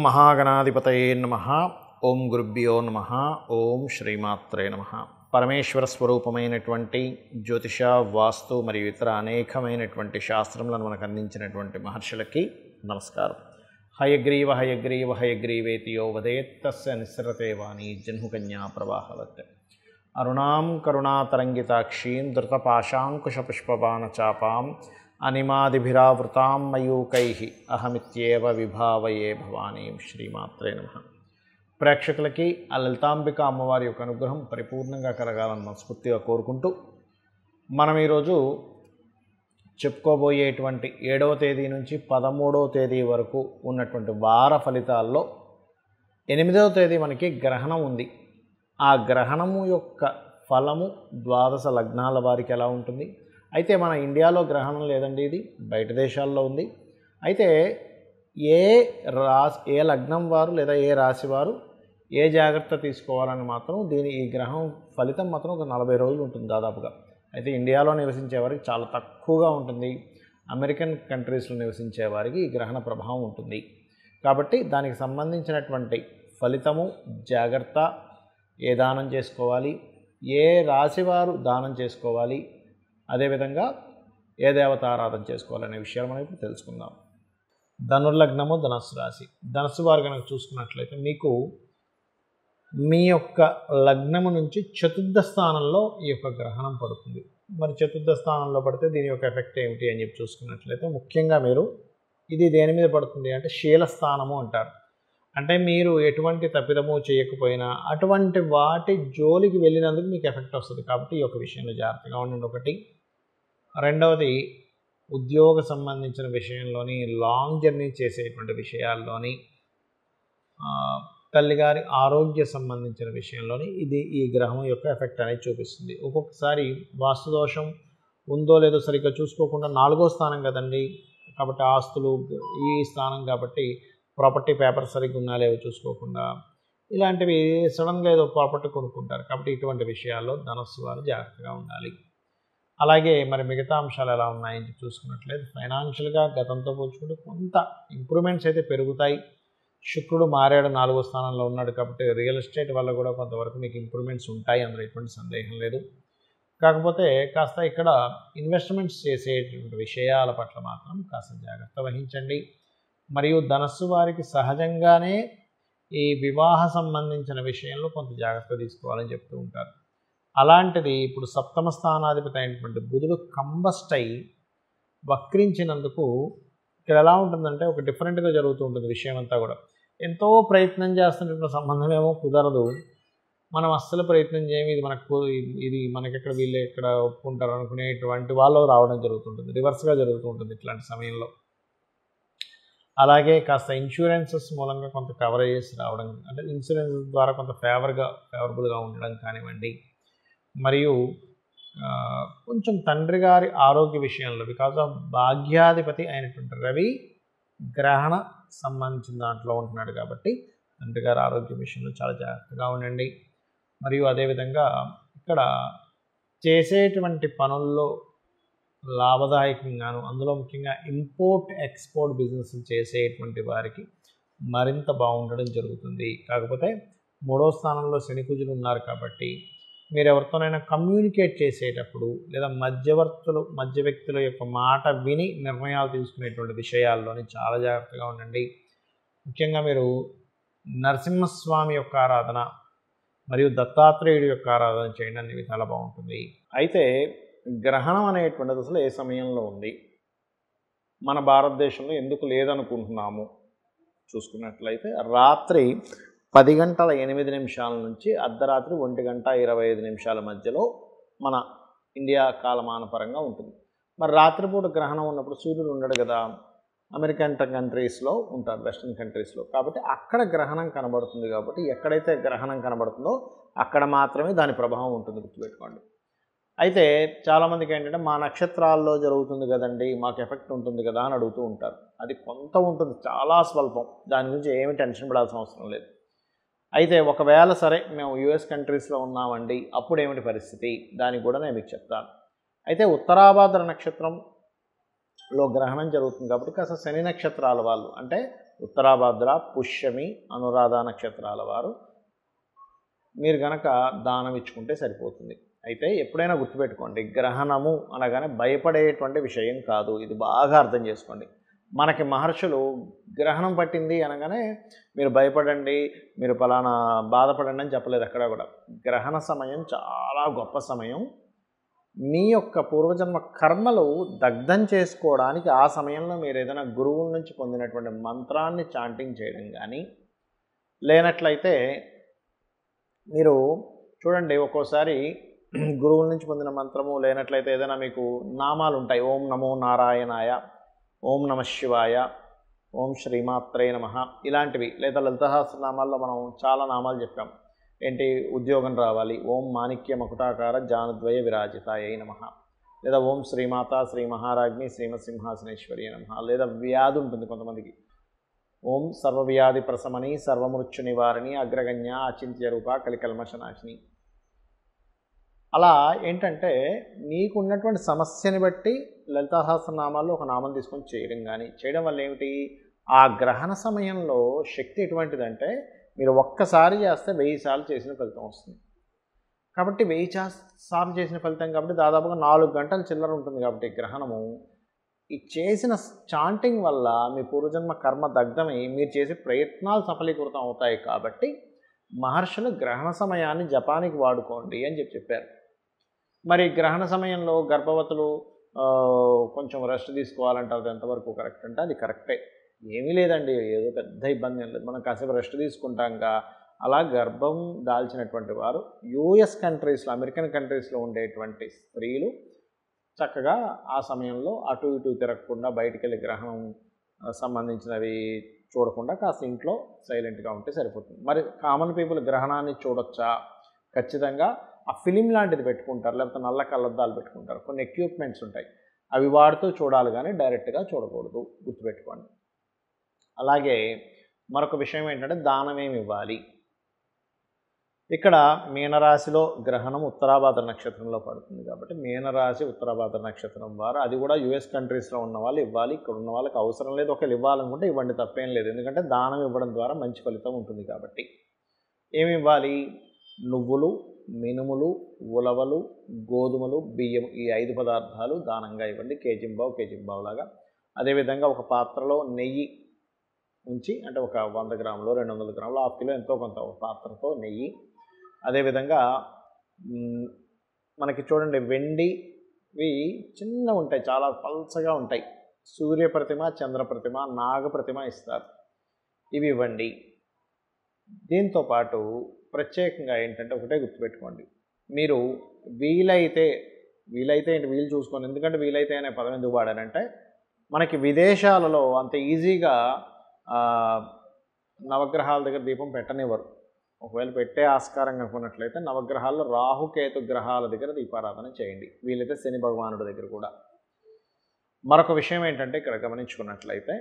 మహాగణాధిపతయే నమః. ఓం గురుభ్యో నమః. ఓం శ్రీమాత్రే నమః. పరమేశ్వర స్వరూపమైనటువంటి జ్యోతిష, వాస్తు మరియు ఇతర అనేకమైనటువంటి శాస్త్రములను మనకు అందించినటువంటి మహర్షులకి నమస్కారం. హయగ్రీవ హయగ్రీవ హయగ్రీవేతియో వదేత్తస్య నిస్సరతే వాణి జహ్నుకన్యా ప్రవాహవత్. అరుణాం కరుణాతరంగితాక్షీం ధృతపాశాంకుశపుష్పబాణచాపాం అనిమాదిభిరావృతాం మయూకైః అహమిత్యేవ విభావయే భవానీం. శ్రీమాత్రే నమః. ప్రేక్షకులకి ఆ లలితాంబిక అమ్మవారి యొక్క అనుగ్రహం పరిపూర్ణంగా కలగాలని మనస్ఫూర్తిగా కోరుకుంటూ మనం ఈరోజు చెప్పుకోబోయేటువంటి 7వ తేదీ నుంచి 13వ తేదీ వరకు ఉన్నటువంటి వార ఫలితాల్లో 8వ తేదీ మనకి గ్రహణం ఉంది. ఆ గ్రహణము యొక్క ఫలము ద్వాదశ లగ్నాల వారికి ఎలా ఉంటుంది? అయితే మన ఇండియాలో గ్రహణం లేదండి, ఇది బయట దేశాల్లో ఉంది. అయితే ఏ లగ్నం వారు లేదా ఏ రాశి వారు ఏ జాగ్రత్త తీసుకోవాలని మాత్రం ఈ గ్రహం ఫలితం మాత్రం ఒక 40 రోజులు ఉంటుంది దాదాపుగా. అయితే ఇండియాలో నివసించే వారికి చాలా తక్కువగా ఉంటుంది. అమెరికన్ కంట్రీస్లో నివసించే వారికి ఈ గ్రహణ ప్రభావం ఉంటుంది. కాబట్టి దానికి సంబంధించినటువంటి ఫలితము, జాగ్రత్త, ఏ దానం చేసుకోవాలి, ఏ రాశి వారు దానం చేసుకోవాలి, అదేవిధంగా ఏ దేవతారాధన చేసుకోవాలనే విషయాలు మనం ఇప్పుడు తెలుసుకుందాం. ధనుర్లగ్నము, ధనస్సు రాశి. ధనస్సు వారు కనుక చూసుకున్నట్లయితే మీకు మీ యొక్క లగ్నము నుంచి చతుర్థ స్థానంలో ఈ యొక్క గ్రహణం పడుతుంది. మరి చతుర్థ స్థానంలో పడితే దీని యొక్క ఎఫెక్ట్ ఏమిటి అని చెప్పి చూసుకున్నట్లయితే ముఖ్యంగా మీరు ఇది దేని మీద పడుతుంది అంటే శీలస్థానము అంటారు. అంటే మీరు ఎటువంటి తప్పిదము చేయకపోయినా అటువంటి వాటి జోలికి వెళ్ళినందుకు మీకు ఎఫెక్ట్ వస్తుంది. కాబట్టి ఈ యొక్క విషయంలో జాగ్రత్తగా ఉండండి. ఒకటి. రెండవది, ఉద్యోగ సంబంధించిన విషయంలోని, లాంగ్ జర్నీ చేసేటువంటి విషయాల్లోని, తల్లిగారి ఆరోగ్య సంబంధించిన విషయంలోని ఈ గ్రహం యొక్క ఎఫెక్ట్ అనేది చూపిస్తుంది. ఒక్కొక్కసారి వాస్తుదోషం ఉందో లేదో సరిగ్గా చూసుకోకుండా 4వ స్థానం కదండి, కాబట్టి ఆస్తులు ఈ స్థానం కాబట్టి ప్రాపర్టీ పేపర్ సరిగ్గా ఉన్నా లేవో చూసుకోకుండా ఇలాంటివి సడన్గా ఏదో ప్రాపర్టీ కొనుక్కుంటారు. కాబట్టి ఇటువంటి విషయాల్లో ధనస్సు వారు జాగ్రత్తగా ఉండాలి. అలాగే మరి మిగతా అంశాలు ఎలా ఉన్నాయని చూసుకున్నట్లయితే ఫైనాన్షియల్గా గతంతో పోల్చుకుంటే కొంత ఇంప్రూవ్మెంట్స్ అయితే పెరుగుతాయి. శుక్రుడు మారాడు, 4వ స్థానంలో ఉన్నాడు. కాబట్టి రియల్ ఎస్టేట్ వల్ల కూడా కొంతవరకు మీకు ఇంప్రూవ్మెంట్స్ ఉంటాయి, అందులో ఎటువంటి సందేహం లేదు. కాకపోతే కాస్త ఇక్కడ ఇన్వెస్ట్మెంట్స్ చేసేటువంటి విషయాల పట్ల మాత్రం కాస్త జాగ్రత్త వహించండి. మరియు ధనస్సు వారికి సహజంగానే ఈ వివాహ సంబంధించిన విషయంలో కొంత జాగ్రత్త తీసుకోవాలని చెప్తూ ఉంటారు. అలాంటిది ఇప్పుడు 7వ స్థానాధిపతి అయినటువంటి బుధుడు కంబస్ట్ అయి వక్రించినందుకు ఇక్కడ ఎలా ఉంటుందంటే ఒక డిఫరెంట్గా జరుగుతూ ఉంటుంది విషయం అంతా కూడా. ఎంతో ప్రయత్నం చేస్తున్నటువంటి సంబంధం ఏమో కుదరదు, మనం అస్సలు ప్రయత్నం చేయము, ఇది మనకెక్కడ వీళ్ళు ఎక్కడ ఒప్పుకుంటారు అనుకునేటువంటి వాళ్ళు రావడం జరుగుతుంటుంది. రివర్స్గా జరుగుతూ ఉంటుంది ఇట్లాంటి సమయంలో. అలాగే కాస్త ఇన్సూరెన్సెస్ మూలంగా కొంత కవరేజెస్ రావడం, అంటే ఇన్సూరెన్స్ ద్వారా కొంత ఫేవరబుల్గా ఉండడం కానివ్వండి. మరియు కొంచెం తండ్రి గారి ఆరోగ్య విషయంలో బికాజ్ ఆఫ్ భాగ్యాధిపతి అయినటువంటి రవి గ్రహణ సంబంధించిన దాంట్లో ఉంటున్నాడు కాబట్టి తండ్రి గారి ఆరోగ్య విషయంలో చాలా జాగ్రత్తగా ఉండండి. మరియు అదేవిధంగా ఇక్కడ చేసేటువంటి పనుల్లో లాభదాయకంగాను, అందులో ముఖ్యంగా ఇంపోర్ట్ ఎక్స్పోర్ట్ బిజినెస్ చేసేటువంటి వారికి మరింత బాగుండడం జరుగుతుంది. కాకపోతే 3వ స్థానంలో శని కుజులు ఉన్నారు కాబట్టి మీరు ఎవరితోనైనా కమ్యూనికేట్ చేసేటప్పుడు లేదా మధ్య వ్యక్తుల యొక్క మాట విని నిర్ణయాలు తీసుకునేటువంటి విషయాల్లోని చాలా జాగ్రత్తగా ఉండండి. ముఖ్యంగా మీరు నరసింహస్వామి యొక్క ఆరాధన మరియు దత్తాత్రేయుడి యొక్క ఆరాధన చేయడం అనేది చాలా బాగుంటుంది. అయితే గ్రహణం అనేటువంటిది అసలు ఏ సమయంలో ఉంది, మన భారతదేశంలో ఎందుకు లేదనుకుంటున్నాము చూసుకున్నట్లయితే రాత్రి 10:08 నుంచి అర్ధరాత్రి 1:25 మధ్యలో మన ఇండియా కాలమానపరంగా ఉంటుంది. మరి రాత్రిపూట గ్రహణం ఉన్నప్పుడు సూర్యుడు ఉండడు కదా, అమెరికన్ కంట్రీస్లో ఉంటారు, వెస్ట్రన్ కంట్రీస్లో. కాబట్టి అక్కడ గ్రహణం కనబడుతుంది. కాబట్టి ఎక్కడైతే గ్రహణం కనబడుతుందో అక్కడ మాత్రమే దాని ప్రభావం ఉంటుంది, గుర్తుపెట్టుకోండి. అయితే చాలామందికి ఏంటంటే మా నక్షత్రాల్లో జరుగుతుంది కదండి, మాకు ఎఫెక్ట్ ఉంటుంది కదా అని అడుగుతూ ఉంటారు. అది కొంత ఉంటుంది, చాలా స్వల్పం, దాని గురించి ఏమి టెన్షన్ పడాల్సిన అవసరం లేదు. అయితే ఒకవేళ సరే మేము యుఎస్ కంట్రీస్లో ఉన్నామండి, అప్పుడు ఏమిటి పరిస్థితి, దానికి కూడా నేను మీకు చెప్తాను. అయితే ఉత్తరాభాద్ర నక్షత్రం గ్రహణం జరుగుతుంది కాబట్టి కాస్త శని నక్షత్రాల వాళ్ళు అంటే ఉత్తరాభాద్ర, పుష్యమి, అనురాధ నక్షత్రాల వారు మీరు గనక దానం ఇచ్చుకుంటే సరిపోతుంది. అయితే ఎప్పుడైనా గుర్తుపెట్టుకోండి, గ్రహణము అనగానే భయపడేటువంటి విషయం కాదు. ఇది బాగా అర్థం చేసుకోండి. మనకి మహర్షులు గ్రహణం పట్టింది అనగానే మీరు భయపడండి, మీరు ఫలానా బాధపడండి అని చెప్పలేదు ఎక్కడా కూడా. గ్రహణ సమయం చాలా గొప్ప సమయం. మీ యొక్క పూర్వజన్మ కర్మలు దగ్ధం చేసుకోవడానికి ఆ సమయంలో మీరు ఏదైనా గురువుల నుంచి పొందినటువంటి మంత్రాన్ని చాంటింగ్ చేయడం కానీ, లేనట్లయితే మీరు చూడండి ఒక్కోసారి గురువుల నుంచి పొందిన మంత్రము లేనట్లయితే ఏదైనా మీకు నామాలు ఉంటాయి. ఓం నమో నారాయణాయ, ఓం నమ శివాయ, ఓం శ్రీమాత్రే నమః ఇలాంటివి. లేదా లలిత సహస్రనామాల్లో మనం చాలా నామాలు చెప్పాం. ఏంటి, ఉద్యోగం రావాలి, ఓం మాణిక్య మకుటాకార జానుద్వయ విరాజితాయ నమః, లేదా ఓం శ్రీమాత శ్రీ మహారాజ్ఞి శ్రీమత్సింహాసనేశ్వరి నమః, లేదా వ్యాధి ఉంటుంది కొంతమందికి, ఓం సర్వవ్యాధి ప్రశమని సర్వమృత్యు నివారిణి అగ్రగణ్య అచింత్య రూప కలికల్మషనాశిని. అలా ఏంటంటే మీకున్నటువంటి సమస్యని బట్టి లలితా సహస్రనామాల్లో ఒక నామం తీసుకొని చేయడం వల్ల ఏమిటి, ఆ గ్రహణ సమయంలో శక్తి ఎటువంటిదంటే మీరు ఒక్కసారి చేస్తే 1000 సార్లు చేసిన ఫలితం వస్తుంది. కాబట్టి 1000 సార్లు చేసిన ఫలితం కాబట్టి దాదాపుగా 4 గంటల చిల్లర ఉంటుంది. కాబట్టి గ్రహణము ఈ చేసిన చాంటింగ్ వల్ల మీ పూర్వజన్మ కర్మ దగ్ధమై మీరు చేసే ప్రయత్నాలు సఫలీకృతం అవుతాయి. కాబట్టి మహర్షులు గ్రహణ సమయాన్ని జపానికి వాడుకోండి అని చెప్పారు. మరి గ్రహణ సమయంలో గర్భవతులు కొంచెం రెస్ట్ తీసుకోవాలంటారు. అది ఎంతవరకు కరెక్ట్ అంటే అది కరెక్టే, ఏమీ లేదండి, ఏదో పెద్ద ఇబ్బంది ఏం లేదు, మనం కాసేపు రెస్ట్ తీసుకుంటాంగా. అలా గర్భం దాల్చినటువంటి వారు యూఎస్ కంట్రీస్లో, అమెరికన్ కంట్రీస్లో ఉండేటువంటి స్త్రీలు చక్కగా ఆ సమయంలో అటు ఇటు తిరగకుండా బయటికి వెళ్ళి గ్రహణం సంబంధించినవి చూడకుండా కాస్త ఇంట్లో సైలెంట్గా ఉంటే సరిపోతుంది. మరి కామన్ పీపుల్ గ్రహణాన్ని చూడొచ్చా? ఖచ్చితంగా ఆ ఫిలిం లాంటిది పెట్టుకుంటారు, లేకపోతే నల్ల కళ్ళద్దాలు పెట్టుకుంటారు. కొన్ని ఎక్విప్మెంట్స్ ఉంటాయి, అవి వాడుతూ చూడాలి కానీ డైరెక్ట్గా చూడకూడదు, గుర్తుపెట్టుకోండి. అలాగే మరొక విషయం ఏంటంటే దానం ఏమి ఇవ్వాలి. ఇక్కడ మీనరాశిలో గ్రహణం ఉత్తరాభాద్ర నక్షత్రంలో పడుతుంది కాబట్టి మీనరాశి ఉత్తరాభాద్ర నక్షత్రం వారు, అది కూడా యుఎస్ కంట్రీస్లో ఉన్న వాళ్ళు ఇవ్వాలి. ఇక్కడ ఉన్న వాళ్ళకి అవసరం లేదు, ఒకవేళ ఇవ్వాలనుకుంటే ఇవ్వండి, తప్పేం లేదు. ఎందుకంటే దానం ఇవ్వడం ద్వారా మంచి ఫలితం ఉంటుంది కాబట్టి. ఏమి ఇవ్వాలి, నువ్వులు, మినుములు, ఉలవలు, గోధుమలు, బియ్యం, ఈ 5 పదార్థాలు దానంగా ఇవ్వండి. కేజీంబావు లాగా. అదేవిధంగా ఒక పాత్రలో నెయ్యి ఉంచి, అంటే ఒక 100 గ్రాములు 200 గ్రాములు 1/2 కిలో ఎంతో కొంత ఒక పాత్రతో నెయ్యి. అదేవిధంగా మనకి చూడండి వెండివి చిన్న ఉంటాయి, చాలా పల్చగా ఉంటాయి, సూర్య ప్రతిమ, చంద్ర ప్రతిమ, నాగ ప్రతిమ ఇస్తారు, ఇవి ఇవ్వండి. దీంతోపాటు ప్రత్యేకంగా ఏంటంటే ఒకటే గుర్తుపెట్టుకోండి, మీరు వీలైతే ఏంటి వీలు చూసుకోండి. ఎందుకంటే వీలైతే అనే పదం ఎందుకు వాడారంటే మనకి విదేశాలలో అంత ఈజీగా నవగ్రహాల దగ్గర దీపం పెట్టనివ్వరు. ఒకవేళ పెట్టే ఆస్కారం కనుకున్నట్లయితే నవగ్రహాల్లో రాహుకేతు గ్రహాల దగ్గర దీపారాధన చేయండి, వీలైతే శని భగవానుడి దగ్గర కూడా. మరొక విషయం ఏంటంటే ఇక్కడ గమనించుకున్నట్లయితే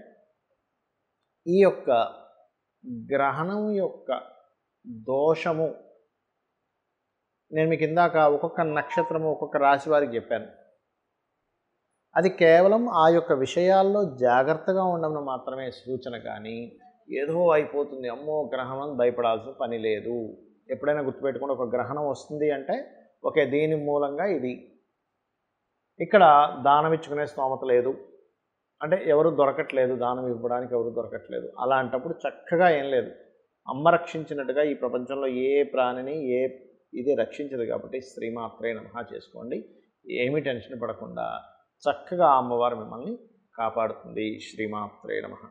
ఈ యొక్క గ్రహణం యొక్క దోషము నేను మీకు ఇందాక ఒక్కొక్క నక్షత్రము ఒక్కొక్క రాశి వారికి చెప్పాను. అది కేవలం ఆ యొక్క విషయాల్లో జాగ్రత్తగా ఉండడం మాత్రమే సూచన, కానీ ఏదో అయిపోతుంది అమ్మో గ్రహణం భయపడాల్సిన పని లేదు. ఎప్పుడైనా గుర్తుపెట్టుకోండి, ఒక గ్రహణం వస్తుంది అంటే ఓకే దీని మూలంగా ఇది. ఇక్కడ దానం ఇచ్చుకునే స్తోమత లేదు అంటే ఎవరు దొరకట్లేదు, దానం ఇవ్వడానికి ఎవరు దొరకట్లేదు. అలాంటప్పుడు చక్కగా ఏం లేదు, అమ్మ రక్షించినట్టుగా ఈ ప్రపంచంలో ఏ ప్రాణిని ఇది రక్షించదు. కాబట్టి శ్రీమాత్రే నమః చేసుకోండి, ఏమీ టెన్షన్ పడకుండా చక్కగా అమ్మవారు మిమ్మల్ని కాపాడుతుంది. శ్రీమాత్రే నమః.